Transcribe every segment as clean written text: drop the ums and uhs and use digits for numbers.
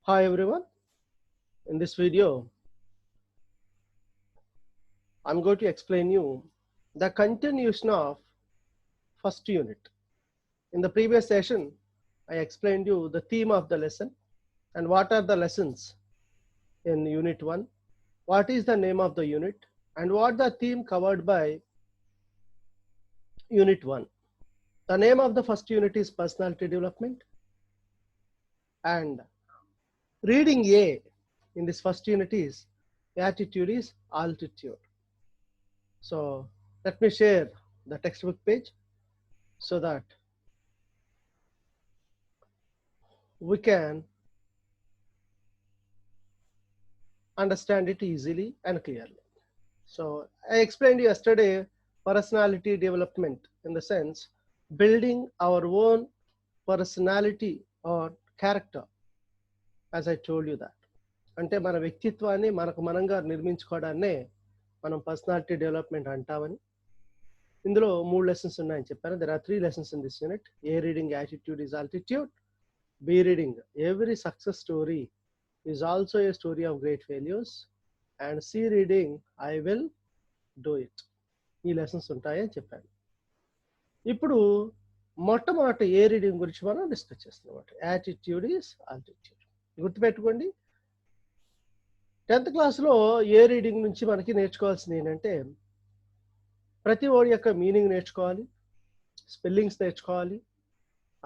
Hi everyone, in this video I'm going to explain you the continuation of first unit. In the previous session I explained you the theme of the lesson and what are the lessons in unit 1, what is the name of the unit and what the theme covered by unit 1. The name of the first unit is personality development, and reading A in this first unit is attitude is altitude. So let me share the textbook page so that we can understand it easily and clearly. So I explained yesterday personality development in the sense building our own personality or character, as I told you that. అంటే మన వ్యక్తిత్వాన్ని మనకు మనంగా నిర్మించుకోవడాన్నే మనం personality development అంటామని. ఇందులో 3 lessons ఉన్నాయని చెప్పాను. There are 3 lessons in this unit. A reading attitude is altitude. B reading every success story is also a story of great failures. And C reading I will do it. ఈ lessons ఉంటాయని చెప్పాను. ఇప్పుడు మొట్టమొదటి ఏ reading గురించి మనం discuss చేస్తున్నాం. Attitude is altitude. గుర్తుపెట్టుకోండి, 10th క్లాస్లో ఏ రీడింగ్ నుంచి మనకి నేర్చుకోవాల్సింది ఏంటంటే ప్రతి వర్డ్ యొక్క మీనింగ్ నేర్చుకోవాలి, స్పెల్లింగ్స్ నేర్చుకోవాలి,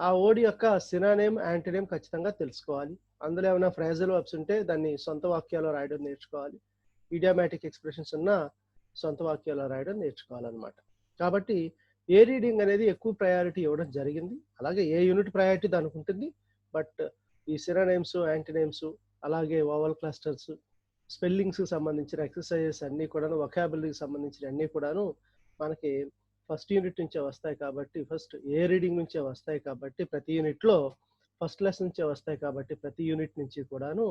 ఆ వర్డ్ యొక్క సినానిమ్ యాంటోనిమ్ ఖచ్చితంగా తెలుసుకోవాలి. అందులో ఏమైనా ఫ్రేజల్ వర్బ్స్ ఉంటే దాన్ని సొంత వాక్యాల్లో రాయడం నేర్చుకోవాలి. ఇడియోమాటిక్ ఎక్స్ప్రెషన్స్ ఉన్న సొంత వాక్యాల్లో రాయడం నేర్చుకోవాలన్నమాట. కాబట్టి ఏ రీడింగ్ అనేది ఎక్కువ ప్రయారిటీ ఇవ్వడం జరిగింది. అలాగే ఏ యూనిట్ ప్రయారిటీ దానికి ఉంటుంది. బట్ ఈ సినానిమ్స్, యాంటోనిమ్స్, అలాగే వవల్ క్లస్టర్స్, స్పెల్లింగ్స్కి సంబంధించిన ఎక్సర్సైజెస్ అన్నీ కూడాను, వొకాబులరీకి సంబంధించిన అన్నీ కూడాను మనకి ఫస్ట్ యూనిట్ నుంచే వస్తాయి. కాబట్టి ఫస్ట్ ఏ రీడింగ్ నుంచే వస్తాయి. కాబట్టి ప్రతి యూనిట్లో ఫస్ట్ లెసన్ నుంచే వస్తాయి. కాబట్టి ప్రతి యూనిట్ నుంచి కూడాను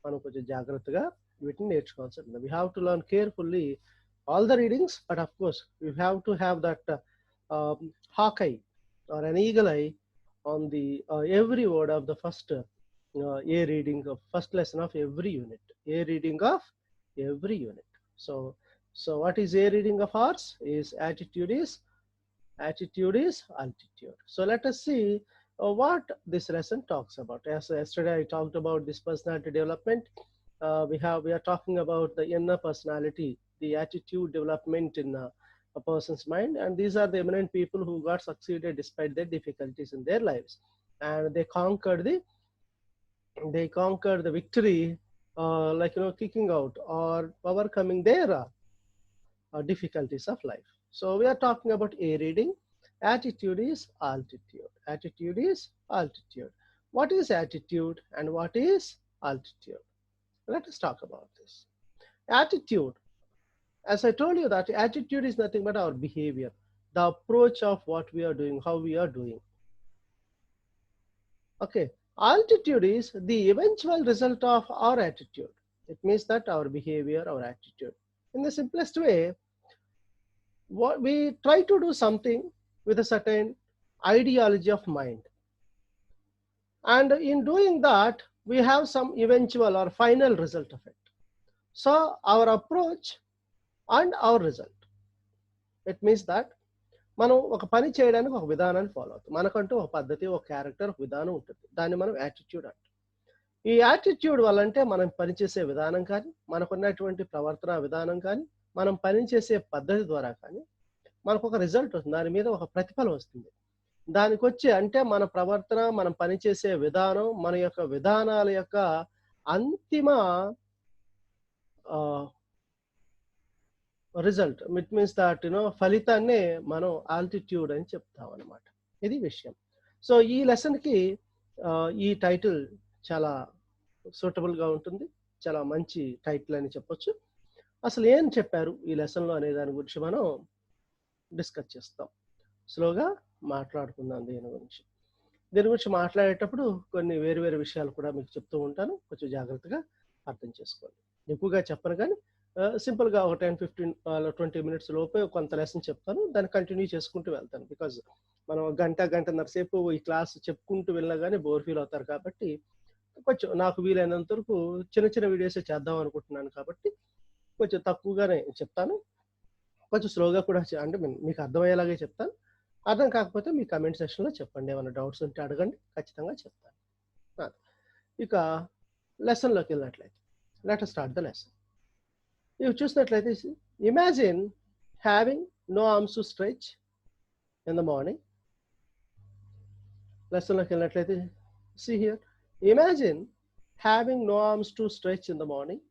మనం కొంచెం జాగ్రత్తగా వీటిని నేర్చుకోవాల్సి ఉంటుంది. We have to learn carefully all the readings, but of course you have to have that hawk eye or an eagle eye on the every word of the first a reading of first lesson of every unit. A reading of every unit. So what is a reading of ours is attitude is altitude. So let us see what this lesson talks about. As yesterday I talked about this personality development. We are talking about the inner personality, the attitude development in a person's mind, and these are the eminent people who got succeeded despite their difficulties in their lives, and they conquered the victory, like kicking out or overcoming their difficulties of life. So we are talking about a reading. Attitude is altitude. Attitude is altitude. What is attitude and what is altitude? Let us talk about this. Attitude, as I told you, that attitude is nothing but our behavior, the approach of what we are doing, how we are doing. Okay, altitude is the eventual result of our attitude. It means that our behavior, our attitude. In the simplest way, what we try to do something with a certain ideology of mind, and in doing that we have some eventual or final result of it. So our approach and our result, it means that మనం ఒక పని చేయడానికి ఒక విధానాన్ని follow అవుతాం. మనకంటూ ఒక పద్ధతి, ఒక క్యారెక్టర్, ఒక విధానం ఉంటుంది. దాన్ని మనం యాటిట్యూడ్ అంటాం. ఈ యాటిట్యూడ్ వల్ల అంటే మనం పనిచేసే విధానం కానీ, మనకున్నటువంటి ప్రవర్తన విధానం కానీ, మనం పనిచేసే పద్ధతి ద్వారా కానీ మనకు ఒక రిజల్ట్ వస్తుంది. దాని మీద ఒక ప్రతిఫలం వస్తుంది. దానికి వచ్చి అంటే మన ప్రవర్తన, మనం పనిచేసే విధానం, మన యొక్క విధానాల యొక్క అంతిమ రిజల్ట్, ఇట్ మీన్స్ దట్ ఫలితాన్నే మనం ఆల్టిట్యూడ్ అని చెప్తాం అన్నమాట. ఇది విషయం. సో ఈ లెసన్కి ఈ టైటిల్ చాలా సూటబుల్గా ఉంటుంది. చాలా మంచి టైటిల్ అని చెప్పొచ్చు. అసలు ఏం చెప్పారు ఈ లెసన్లో అనే దాని గురించి మనం డిస్కస్ చేస్తాం. స్లోగా మాట్లాడుకుందాం దీని గురించి మాట్లాడేటప్పుడు కొన్ని వేరు విషయాలు కూడా మీకు చెప్తూ ఉంటాను. కొంచెం జాగ్రత్తగా అర్థం చేసుకోండి. ఎక్కువగా చెప్పను కానీ సింపుల్గా ఒక 10-15-20 మినిట్స్ లోపే కొంత లెసన్ చెప్తాను. దాన్ని కంటిన్యూ చేసుకుంటూ వెళ్తాను. బికాజ్ మనం గంటన్నర సేపు ఈ క్లాస్ చెప్పుకుంటూ వెళ్ళినా కానీ బోర్ ఫీల్ అవుతారు. కాబట్టి కొంచెం నాకు వీలైనంత వరకు చిన్న చిన్న వీడియోసే చేద్దాం అనుకుంటున్నాను కాబట్టి కొంచెం తక్కువగానే చెప్తాను. కొంచెం స్లోగా కూడా అంటే మీకు అర్థమయ్యేలాగే చెప్తాను. అర్థం కాకపోతే మీ కామెంట్ సెక్షన్‌లో చెప్పండి. ఏమైనా డౌట్స్ ఉంటే అడగండి. ఖచ్చితంగా చెప్తాను. ఆ! ఇక లెసన్‌లోకెళ్ళినట్లయితే let us start the lesson. ఇవి చూసినట్లయితే imagine having no arms to stretch in the morning. లెసన్‌లోకెళ్ళినట్లయితే see here. Imagine having no arms to stretch in the morning.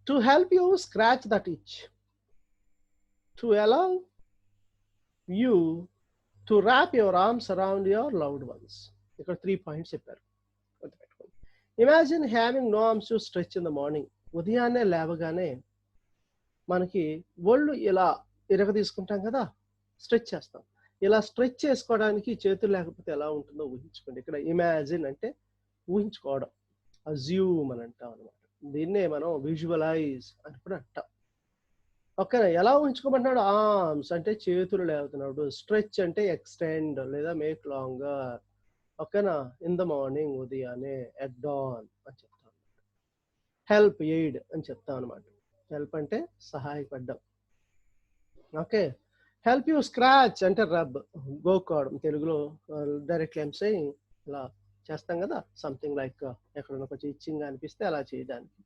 To help you scratch that itch, to allow you to wrap your arms around your loved ones. ఇక్కడ 3 points చెప్పారు. Imagine having no arms to stretch in the morning. ఉదయాన్నే లేవగానే మనకి ఒళ్ళు ఇలా తీసుకుంటాం కదా, stretch చేస్తాం. ఇలా స్ట్రెచ్ చేసుకోవడానికి చేతులు లేకపోతే ఎలా ఉంటుందో ఊహించుకోండి. ఇక్కడ ఇమాజిన్ అంటే ఊహించుకోవడం, అజ్యూమ్ అని అంటాం అనమాట. దీన్నే మనం విజువలైజ్ అని కూడా అంటాం. ఓకేనా? ఎలా ఊహించుకోమంటున్నాడు? ఆర్మ్స్ అంటే చేతులు లేవుతున్నాడు, స్ట్రెచ్ అంటే ఎక్స్టెండ్ లేదా మేక్ లాంగర్. ఓకేనా? ఇన్ ద మార్నింగ్ ఉదయాన్నే, ఎట్ డాన్ అని చెప్తాం. హెల్ప్, ఎయిడ్ అని చెప్తాం అనమాట. హెల్ప్ అంటే సహాయపడ్డం. ఓకే. హెల్ప్ యూ స్క్రాచ్ అంటే రబ్, గోక్కోవడం. తెలుగులో డైరెక్ట్లీ ఐమ్ సేయింగ్ ఇలా చేస్తాం కదా, సంథింగ్ లైక్ ఎక్కడన్నా కొంచెం ఇచ్చింగ్ అనిపిస్తే అలా చేయడానికి,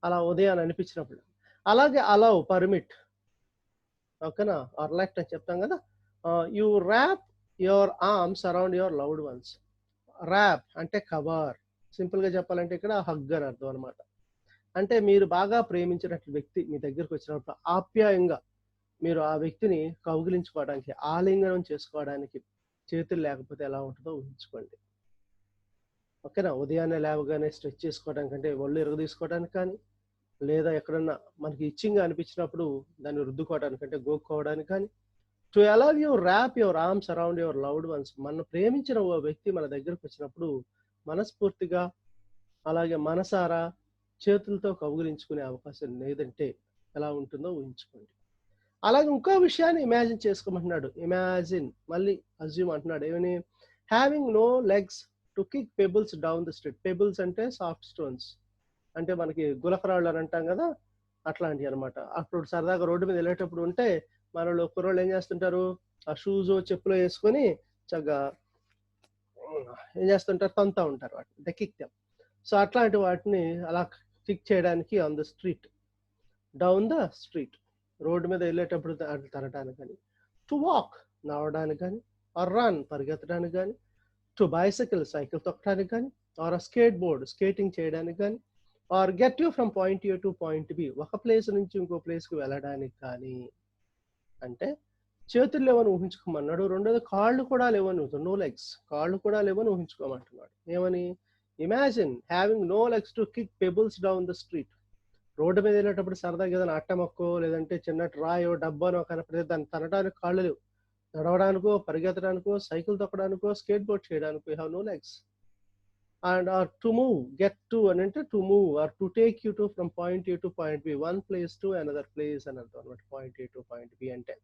అలా ఉదయాన్ని అనిపించినప్పుడు. అలాగే అలౌ, పర్మిట్. ఓకేనా? ఆర్ లెట్ అని చెప్తాం కదా. You wrap your arms around your loved ones. Wrap అంటే కవర్. సింపుల్గా చెప్పాలంటే ఇక్కడ హగ్ అని అర్థం అనమాట. అంటే మీరు బాగా ప్రేమించినట్లు వ్యక్తి మీ దగ్గరకు వచ్చినప్పుడు ఆప్యాయంగా మీరు ఆ వ్యక్తిని కౌగిలించుకోవడానికి, ఆలింగనం చేసుకోవడానికి చేతులు లేకపోతే ఎలా ఉంటుందో ఊహించుకోండి. ఓకేనా? ఉదయాన్నే లేవగానే స్ట్రెచ్ చేసుకోవడానికి అంటే ఒళ్ళు తీసుకోవడానికి కానీ, లేదా ఎక్కడన్నా మనకి ఇచ్చింగ్ అనిపించినప్పుడు దాన్ని రుద్దుకోవడానికి అంటే గోక్కోవడానికి కానీ, to allow you wrap your arms around your loved ones. మనం ప్రేమించిన ఓ వ్యక్తి మన దగ్గరకు వచ్చినప్పుడు మనస్ఫూర్తిగా అలాగే మనసారా చేతులతో కౌగిలించుకునే అవకాశం లేదంటే ఎలా ఉంటుందో ఊహించుకోండి. అలాగే ఇంకో విషయాన్ని ఇమాజిన్ చేసుకోమంటున్నాడు. ఇమాజిన్ మళ్ళీ అజ్యూమ్ అంటున్నాడు. ఏమని? Having no legs to kick pebbles down the street. Pebbles అంటే సాఫ్ట్ స్టోన్స్, అంటే మనకి గులకరాళ్ళు అని అంటాం కదా, అట్లాంటివి అనమాట. అప్పుడు సరదాగా రోడ్డు మీద వెళ్ళేటప్పుడు ఉంటే మనలో కుర్రోళ్ళు ఏం చేస్తుంటారు, ఆ షూస్ చెప్పులు వేసుకొని చక్కగా ఏం చేస్తుంటారు, తంతా ఉంటారు వాటిని, ద కిక్ దెమ్. సో అట్లాంటి వాటిని అలా కిక్ చేయడానికి on the street, down the street, రోడ్డు మీద వెళ్ళేటప్పుడు తరడానికి కానీ, టు వాక్ నడవడానికి కానీ, ఆర్ రన్ పరిగెత్తడానికి కానీ, టు బైసైకిల్ సైకిల్ తొక్కడానికి కానీ, ఆర్ స్కేట్ బోర్డ్ స్కేటింగ్ చేయడానికి కానీ, or get you from point A to point B, ఒక ప్లేస్ నుంచి ఇంకో ప్లేస్కి వెళ్ళడానికి కానీ. అంటే చేతులు లేవని ఊహించుకోమన్నాడు. రెండోది కాళ్ళు కూడా లేవని, నో లెగ్స్, కాళ్ళు కూడా లేవని ఊహించుకోమంటున్నాడు. ఏమని? Imagine having no legs to kick pebbles down the street. రోడ్డు మీద వెళ్ళేటప్పుడు సరదాగా ఏదైనా అట్టమక్కో లేదంటే చిన్న రాయో డబ్బానో కనపడితే దాన్ని తనడానికి కాళ్ళు లేవు. నడవడానికో, పరిగెత్తడానికో, సైకిల్ తొక్కడానికో, స్కేట్ బోర్డ్ చేయడానికో you have no legs. And or to move, get to అని అంటే to move or to take you to from point A to point B, one place to another place అని అర్థం అనమాట. Point A to point B అంటే.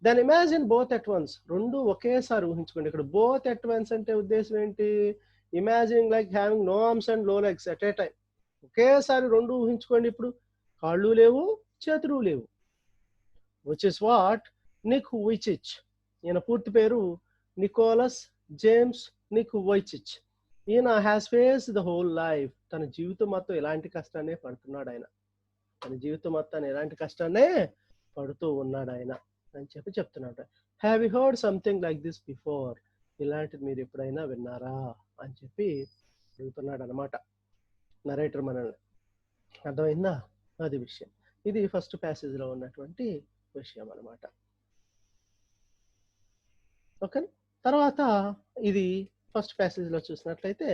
Then imagine both at once. రెండు ఒకేసారి ఊహించుకోండి. ఇక్కడ బోత్ ఎట్ వన్స్ అంటే ఉద్దేశం ఏంటి? Imagining like having no arms and no legs at a time. ఒకేసారి రెండు ఊహించుకోండి. ఇప్పుడు కాళ్ళు లేవు, చేతులు లేవు. Which is what Nick Vujicic. ఈయన పూర్తి పేరు నికోలస్ జేమ్స్ నిక్ వూయిచిచ్. ఈయన has face the whole life. తన జీవితం మొత్తం ఎలాంటి కష్టాన్నే పడుతున్నాడు ఆయన. తన జీవితం మొత్తాన్ని ఎలాంటి కష్టాన్నే పడుతూ ఉన్నాడు ఆయన అని చెప్తున్నాడు. Have you heard something like this before? ఇలాంటిది మీరు ఎప్పుడైనా విన్నారా అని చెప్పి అడుగుతున్నాడు అనమాట నరేటర్ మనల్ని. అర్థమైందా? అది విషయం. ఇది ఫస్ట్ ప్యాసేజ్ లో ఉన్నటువంటి విషయం అనమాట. ఓకే. తర్వాత ఇది ఫస్ట్ ప్యాసేజ్ లో చూసినట్లయితే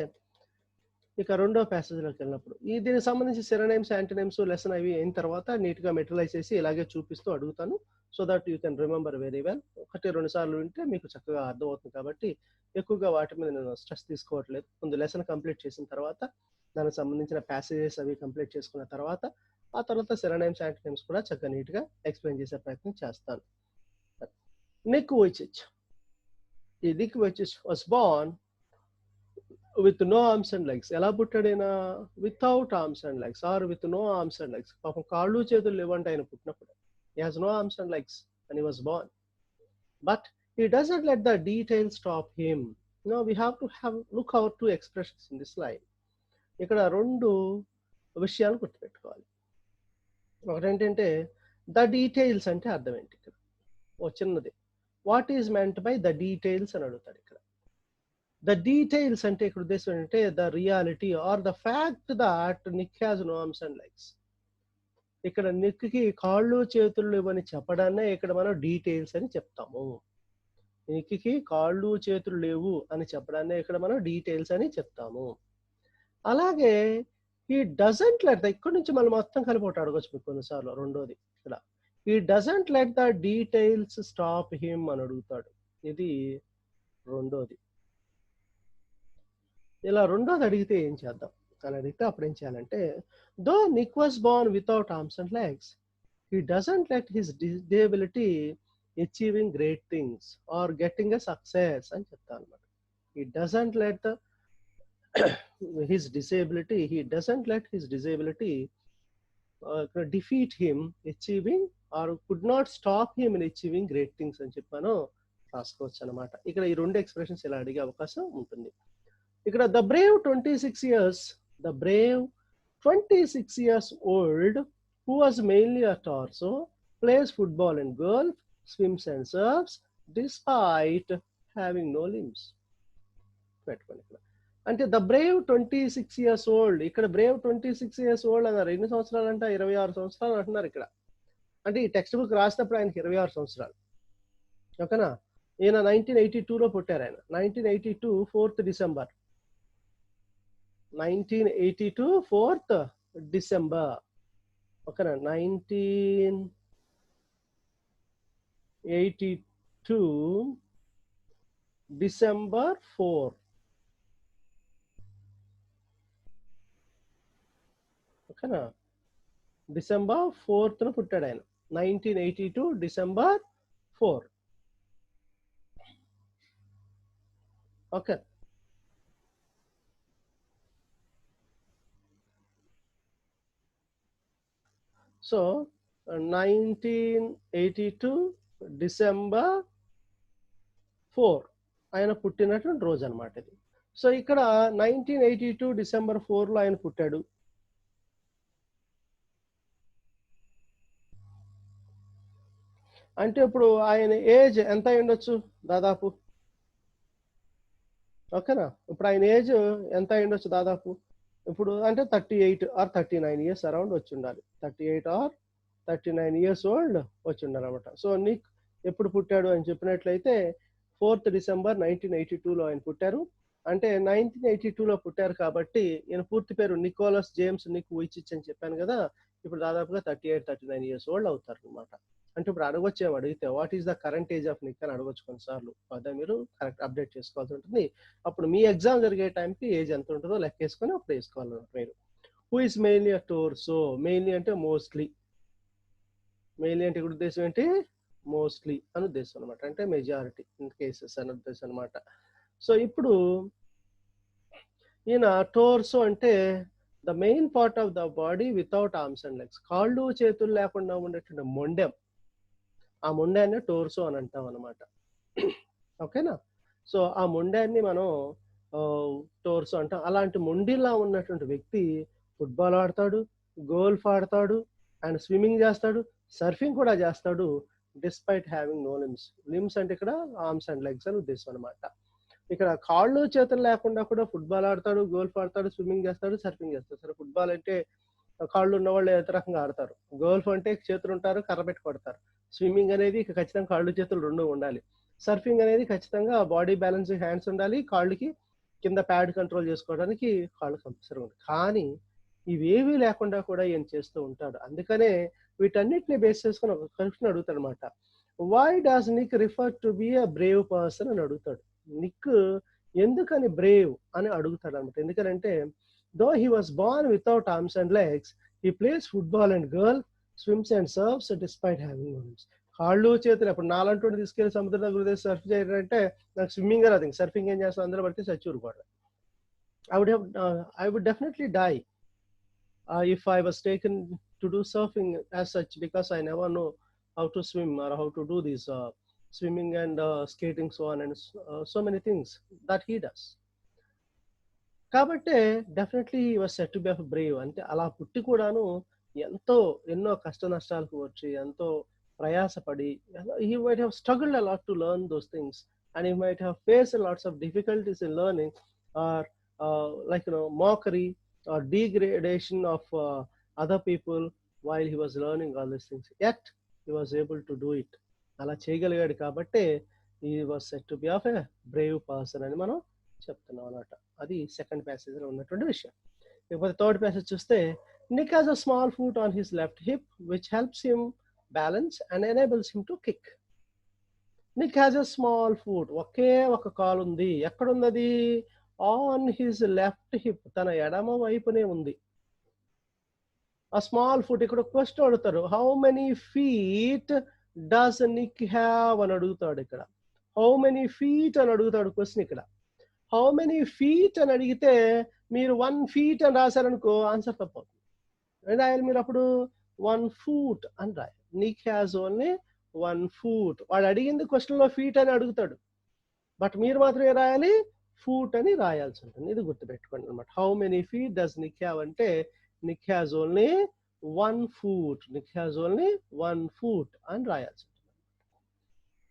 ఇక రెండో ప్యాసేజ్లోకి వెళ్ళినప్పుడు దీనికి సంబంధించి సిరోనిమ్స్, యాంటోనిమ్స్ లెసన్ అవి అయిన తర్వాత నీట్గా మెటీరియలైజ్ చేసి ఇలాగే చూపిస్తూ అడుగుతాను. So that you can remember very well. 1-2 సార్లు వింటే మీకు చక్కగా అర్థమవుతుంది కాబట్టి ఎక్కువగా వాటి మీద నేను స్ట్రెస్ తీసుకోవట్లేదు. ముందు లెసన్ కంప్లీట్ చేసిన తర్వాత దానికి సంబంధించిన ప్యాసేజెస్ అవి కంప్లీట్ చేసుకున్న తర్వాత ఆ తర్వాత సిరోనిమ్స్, యాంటోనిమ్స్ కూడా చక్కగా నీట్గా ఎక్స్ప్లెయిన్ చేసే ప్రయత్నం చేస్తాను. Nick Vujicic. ఈ Nick Vujicic was born with no arms and legs. ఎలా పుట్టాడైనా? Without arms and legs or with no arms and legs. పాపం కాళ్ళు చేతులు లేవంటే ఆయన పుట్టినప్పుడు. He has no arms and legs and he was born. But he doesn't let the details stop him. No, we have to look out two expressions in this line. ఇక్కడ రెండు విషయాలు గుర్తుపెట్టుకోవాలి. ఒకటేంటంటే ద డీటెయిల్స్ అంటే అర్థం ఏంటి? ఇక్కడ ఓ చిన్నది, what is meant by the details అని అడుగుతాడు ఇక్కడ. ద డీటెయిల్స్ అంటే ఇక్కడ ఉద్దేశం ఏంటంటే the reality or the fact that Nick has no arms and legs. ఇక్కడ నిక్కి కాళ్ళు చేతులు ఇవని చెప్పడాన్నే ఇక్కడ మనం డీటెయిల్స్ అని చెప్తాము. నిక్కి కాళ్ళు చేతులు లేవు అని చెప్పడాన్నే ఇక్కడ మనం డీటెయిల్స్ అని చెప్తాము. అలాగే ఈ డజంట్ లెట్ ద, ఇక్కడ నుంచి మనం మొత్తం కలిపి ఒకటి అడగొచ్చు మీకు కొన్నిసార్లు. రెండోది ఇక్కడ ఈ doesn't let the details stop him అని అడుగుతాడు. ఇది రెండోది. ఇలా రెండోది అడిగితే ఏం చేద్దాం అని అడిగితే అప్పుడు ఏం చేయాలంటే, though Nick was born without arms and legs, he doesn't let his disability achieving great things or getting a success అని చెప్తాను అనమాట. He doesn't let the his disability, he doesn't let his disability defeat him achieving or could not stop him in achieving great things అని చెప్పాను రాసుకోవచ్చు అనమాట. ఇక్కడ ఈ రెండు ఎక్స్ప్రెషన్స్ ఇలా అడిగే అవకాశం ఉంటుంది. ఇక్కడ the Brave 26 years, the brave 26 years old who was mainly a torso, plays football and golf, swims and surfs despite having no limbs. పెట్టుకోండి ఇక్కడ. అంటే ద బ్రేవ్ 26 years old, ఇక్కడ బ్రేవ్ 26 years old అన్నారు. ఎన్ని సంవత్సరాలు అంటే 26 సంవత్సరాలు అంటున్నారు ఇక్కడ. అంటే ఈ టెక్స్ట్ బుక్ రాసినప్పుడు ఆయనకి 26 సంవత్సరాలు. ఓకేనా? ఈయన 1982లో పుట్టారు. ఆయన 1982 4th December, 1982 4th December. ఓకేనా? 1982 December 4. ఓకేనా? December 4th పుట్టాడు ఆయన. 1982 December 4. ఓకే. సో 1982 December 4 ఆయన పుట్టినటువంటి రోజు అనమాట ఇది. సో ఇక్కడ 1982 December 4లో ఆయన పుట్టాడు. అంటే ఇప్పుడు ఆయన ఏజ్ ఎంత అయి ఉండొచ్చు దాదాపు? ఓకేనా? ఇప్పుడు ఆయన ఏజ్ ఎంత అయి ఉండొచ్చు దాదాపు? ఇప్పుడు అంటే 38 or 39 years అరౌండ్ వచ్చి ఉండాలి. 38 or 39 years old వచ్చి ఉండాలి అనమాట. సో నిక్ ఎప్పుడు పుట్టాడు అని చెప్పినట్లయితే 4th December 1982లో ఆయన పుట్టారు. అంటే 1982లో పుట్టారు కాబట్టి ఈయన పూర్తి పేరు నికోలస్ జేమ్స్ నిక్ వూయిచిచ్ అని చెప్పాను కదా. ఇప్పుడు దాదాపుగా 38-39 years old అవుతారు అనమాట. అంటే ఇప్పుడు అడగొచ్చేమో అడిగితే what is the current age of Nick అని అడగొచ్చు కొన్నిసార్లు. అదే మీరు కరెక్ట్ అప్డేట్ చేసుకోవాల్సి ఉంటుంది. అప్పుడు మీ ఎగ్జామ్ జరిగే టైంకి ఏజ్ ఎంత ఉంటుందో లెక్కేసుకొని అప్పుడు వేసుకోవాలన్నమాట మీరు. Who is mainly a torso, mainly అంటే మోస్ట్లీ, మెయిన్లీ అంటే ఇక్కడ ఉద్దేశం ఏంటి? మోస్ట్లీ అని ఉద్దేశం అనమాట. అంటే మెజారిటీ ఇన్ కేసెస్ అని ఉద్దేశం అనమాట. సో ఇప్పుడు ఈయన టోర్సో అంటే the main part of the body without arms and legs, కాళ్ళు చేతులు లేకుండా ఉండేటువంటి మొండెం, ఆ మొండాన్ని టోర్సో అని అంటాం అనమాట. ఓకేనా? సో ఆ మొండాన్ని మనం టోర్సో అంటాం. అలాంటి మొండిలా ఉన్నటువంటి వ్యక్తి ఫుట్బాల్ ఆడతాడు, గోల్ఫ్ ఆడతాడు, అండ్ స్విమ్మింగ్ చేస్తాడు, సర్ఫింగ్ కూడా చేస్తాడు. Despite having no limbs, limbs అంటే ఇక్కడ ఆర్మ్స్ అండ్ లెగ్స్ అని ఉద్దేశం అనమాట. ఇక్కడ కాళ్ళు చేతులు లేకుండా కూడా ఫుట్బాల్ ఆడతాడు, గోల్ఫ్ ఆడతాడు, స్విమ్మింగ్ చేస్తాడు, సర్ఫింగ్ చేస్తాడు. సరే, ఫుట్బాల్ అంటే కాళ్ళు ఉన్న వాళ్ళు ఏ రకంగా ఆడతారు, గోల్ఫ్ అంటే చేతులు ఉంటారు, కర్ర పెట్టి కొడతారు, స్విమ్మింగ్ అనేది ఖచ్చితంగా కాళ్ళు చేతులు రెండు ఉండాలి, సర్ఫింగ్ అనేది ఖచ్చితంగా బాడీ బ్యాలెన్స్ హ్యాండ్స్ ఉండాలి, కాళ్ళకి కింద ప్యాడ్ కంట్రోల్ చేసుకోవడానికి కాళ్ళు కంపల్సరీ ఉంది. కానీ ఇవేవి లేకుండా కూడా ఈయన చేస్తూ ఉంటాడు. అందుకనే వీటన్నిటిని బేస్ చేసుకుని ఒక క్వశ్చన్ అడుగుతాడు అనమాట. Why does Nick refer to be a brave person అని అడుగుతాడు. నిక్ ఎందుకని బ్రేవ్ అని అడుగుతాడు అనమాట. ఎందుకంటే though he was born without arms and legs, he plays football and golf, swims and surfs despite having arms. కాళ్ళు చేతులు ఇప్పుడు నాలంటూ తీసుకెళ్లి సముద్రం దగ్గర సర్ఫ్ చేయాలంటే నాకు స్విమ్మింగ్ రాదు, సర్ఫింగ్ ఏం చేస్తాను అందరూ పడితే చచ్చి ఊరుకోవడం. I would definitely die if I was taken to do surfing as such, because I never know how to swim or how to do this swimming and skating, so on and so many things that he does. కాబట్టి definitely was set to be of Brave. అంటే అలా పుట్టి కూడాను ఎన్నో కష్ట నష్టాలకు వచ్చి ఎంతో ప్రయాసపడి he might have struggled a lot to learn those things, and he might have faced lots of difficulties in learning, or like mockery or degradation of other people while he was learning all these things, yet he was able to do it. అలా చేయగలిగాడు కాబట్టి he was said to be of a brave person అని మనం చెప్తున్నాం అన్నమాట. అది second passage లో ఉన్నటువంటి విషయం. ఇకపోతే థర్డ్ ప్యాసేజ్ చూస్తే, Nick has a small foot on his left hip which helps him balance and enables him to kick. Nick has a small foot, ఒకే ఒక కాలు ఉంది. ఎక్కడున్నది? ఆన్ హిస్ లెఫ్ట్ హిప్, తన ఎడమ వైపునే ఉంది. ఆ స్మాల్ ఫుట్. ఇక్కడ క్వశ్చన్ అడుగుతారు, how many feet does Nick have అని అడుగుతాడు. ఇక్కడ హౌ మెనీ ఫీట్ అని అడుగుతాడు క్వశ్చన్. ఇక్కడ హౌ మెనీ ఫీట్ అని అడిగితే మీరు 1 feet అని రాశారనుకో ఆన్సర్ తప్పవుతుంది. రాయాలి మీరు అప్పుడు 1 foot అని రాయాలి. Nick has only 1 foot. వాడు అడిగింది క్వశ్చన్ లో ఫీట్ అని అడుగుతాడు, బట్ మీరు మాత్రం ఏం రాయాలి? ఫూట్ అని రాయాల్సి ఉంటుంది. ఇది గుర్తుపెట్టుకోండి అనమాట. How many feet does Nick have అంటే Nick has only 1 foot. Nick has only 1 foot అని రాయాల్సి ఉంటుంది.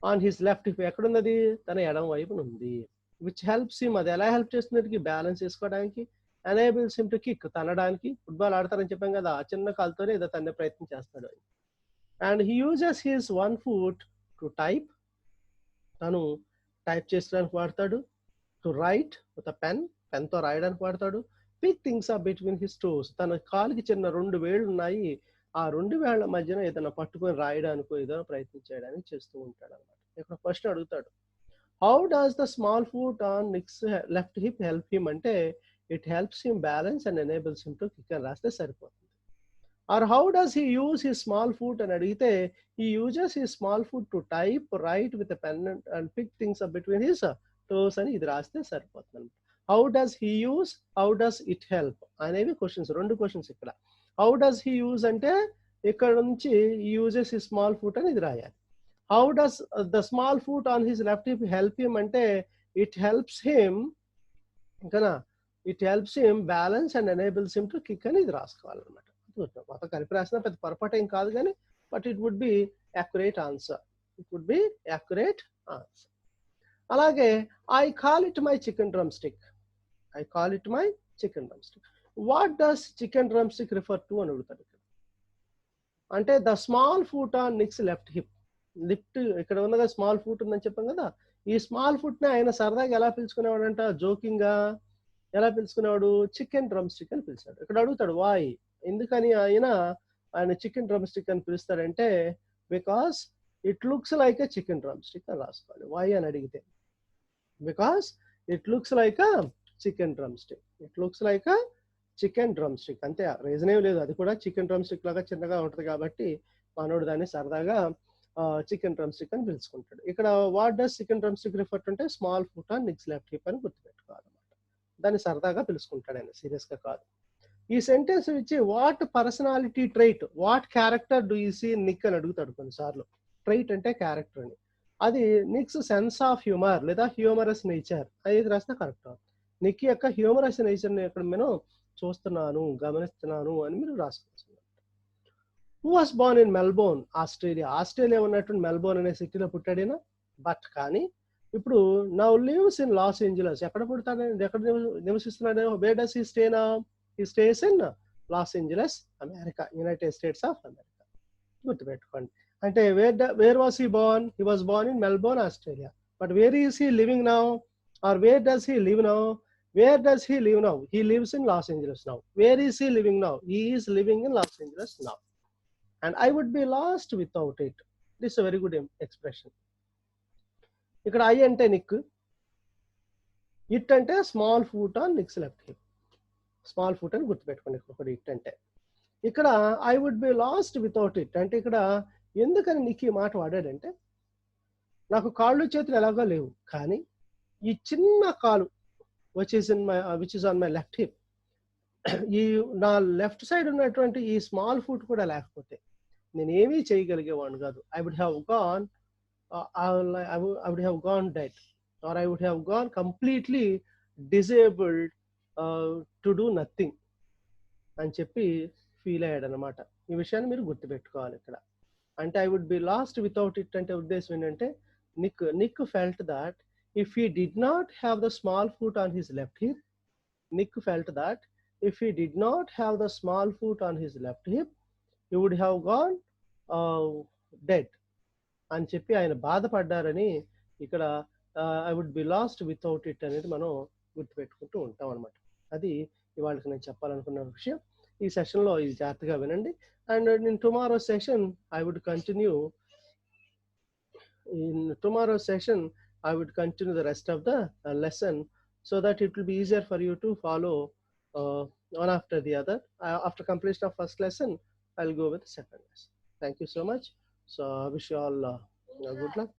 ఆన్ హిస్ లెఫ్ట్ హిప్ ఎక్కడున్నది? తన ఎడమ వైపున ఉంది. విచ్ హెల్ప్స్ హిమ్, అది ఎలా హెల్ప్ చేస్తుంది? బ్యాలెన్స్ చేసుకోవడానికి. ఎనేబుల్స్ హిమ్ టు కిక్, తనడానికి. ఫుట్బాల్ ఆడతారని చెప్పాం కదా, ఆ చిన్న కాలుతోనే ఏదో తన్నే ప్రయత్నం చేస్తాడు. And he uses his 1 foot to type, తను టైప్ చేసడానికి వాడతాడు. టు రైట్ విత్ పెన్, పెన్తో రాయడానికి వాడతాడు. Pick things up between his toes, తన కాలుకి చిన్న 2 వేళ్ళు ఉన్నాయి, ఆ 2 వేళ్ల మధ్యన ఏదైనా పట్టుకొని రాయడానికో ఏదో ప్రయత్నం చేయడానికి చేస్తూ ఉంటాడు అనమాట. ఇక్కడ ఫస్ట్ అడుగుతాడు, how does the small foot on Nick's left hip help him అంటే it helps him balance and enables him to kick అని రాస్తే సరిపోతుంది. Or how does he use his small foot అని అడిగితే he uses his small foot to type, write with pen and pick things up between his toes అని ఇది రాస్తే సరిపోతుంది. How does he use, how does it help అనేవి questions, 2 questions ఇక్కడ. How does he use అంటే ఇక్కడ నుంచి uses his small foot అని ఇది రాయాలి. How does the small foot on his left hip help him అంటే it helps him కదా, it helps him balance and enables him to kick అని ఇది రాసుకోవాలన్నమాట. మొత్తం కలిపి రాసిన పెద్ద పొరపాటు ఏం కాదు కానీ, but it would be accurate answer. It would be accurate answer. అలాగే I call it my chicken drumstick, I call it my chicken drumstick. What does chicken drumstick refer to అని అడుగుతాడు. అంటే the small foot on Nick's left hip. Left ఇక్కడ ఉన్నదా small foot ఉందని చెప్పాం కదా, ఈ small foot ని ఆయన సరదాగా ఎలా పిలుచుకునేవాడు అంట, జోకింగ్ గా ఎలా పిలుచుకునేవాడు? చికెన్ డ్రమ్ స్టిక్ అని పిలిచాడు. ఇక్కడ అడుగుతాడు వాయ్, ఎందుకని ఆయన చికెన్ డ్రమ్ స్టిక్ అని పిలుస్తాడంటే because it looks like a chicken drumstick అని రాసుకోవాలి. వై అని అడిగితే because it looks like a chicken drumstick, it looks like a chicken drumstick. అంతే, రీజన్ ఏం లేదు. అది కూడా చికెన్ డ్రమ్ స్టిక్ లాగా చిన్నగా ఉంటుంది కాబట్టి మనోడు దాన్ని సరదాగా చికెన్ డ్రమ్ స్టిక్ అని పిలుచుకుంటాడు. ఇక్కడ what does chicken drumstick refer అంటే small foot on Nick's left hip అని గుర్తుపెట్టుకోవాలన్నమాట. దాన్ని సరదాగా పిలుచుకుంటాడు ఆయన, సీరియస్ గా కాదు. ఈ సెంటెన్స్ ఇచ్చి what personality trait, what character do you see Nick అని అడుగుతాడు కొన్నిసార్లు. ట్రైట్ అంటే క్యారెక్టర్ అని. అది నిక్స్ సెన్స్ ఆఫ్ హ్యూమర్ లేదా హ్యూమరస్ నేచర్ అనేది రాస్తే కరెక్ట్. నిక్ యొక్క హ్యూమరస్ నేచర్ ని ఇక్కడ నేను చూస్తున్నాను, గమనిస్తున్నాను అని మీరు రాసుకోవచ్చు. Who was born in Melbourne, Australia. Australia ఉన్నటువంటి మెల్బోర్న్ అనే సిటీలో పుట్టాడినా, బట్ కానీ ఇప్పుడు now lives in Los Angeles. ఎక్కడ పుడతాడు, ఎక్కడ నివసిస్తున్నాడు? Where does he stay now? He stays in Los Angeles, America, United States of America. గుర్తుపెట్టుకోండి. అంటే where was he born? He was born in Melbourne, Australia. But where is he living now, or where does he live now? Where does he live now? He lives in Los Angeles now. Where is he living now? He is living in Los Angeles now. And I would be lost without it. This is a very good expression. ఇక్కడ I అంటే Nick, it అంటే small foot on Nick's left hip. Small foot అని గుర్తుపెట్టుకోండి. ఒకటి it అంటే ఇక్కడ I would be lost without it అంటే ఇక్కడ ఎందుకని నిక్ ఈ మాట వాడాడంటే, నాకు కాళ్ళు చేతులు ఎలాగో లేవు, కానీ ఈ చిన్న కాలు which is on my left hip. ఈ నా లెఫ్ట్ సైడ్ ఉన్నటువంటి ఈ స్మాల్ ఫుట్ కూడా లేకపోతే నేను ఏమీ చేయగలిగేవాడిని కాదు. I would have gone I would have gone dead, or I would have gone completely disabled to do nothing అని చెప్పి ఫీల్ అయ్యాడు అనమాట. ఈ విషయాన్ని మీరు గుర్తుపెట్టుకోవాలి ఇక్కడ. అంటే I would be lost without it అంటే ఉద్దేశం ఏంటంటే Nick felt that if he did not have the small foot on his left hip, Nick felt that if he did not have the small foot on his left hip, he would have gone dead అని చెప్పి ఆయన బాధపడ్డారని ఇక్కడ I would be lost without it అనేది మనం గుర్తుపెట్టుకుంటూ ఉంటాం అనమాట. అది ఇవాళకి నేను చెప్పాలనుకున్న విషయం. ఈ సెషన్లో ఇది జాగ్రత్తగా వినండి. And in tomorrow session I would continue the rest of the lesson, so that it will be easier for you to follow one after the other. After completion of first lesson, I'll go with the second lesson. Thank you so much. So I wish you all good luck.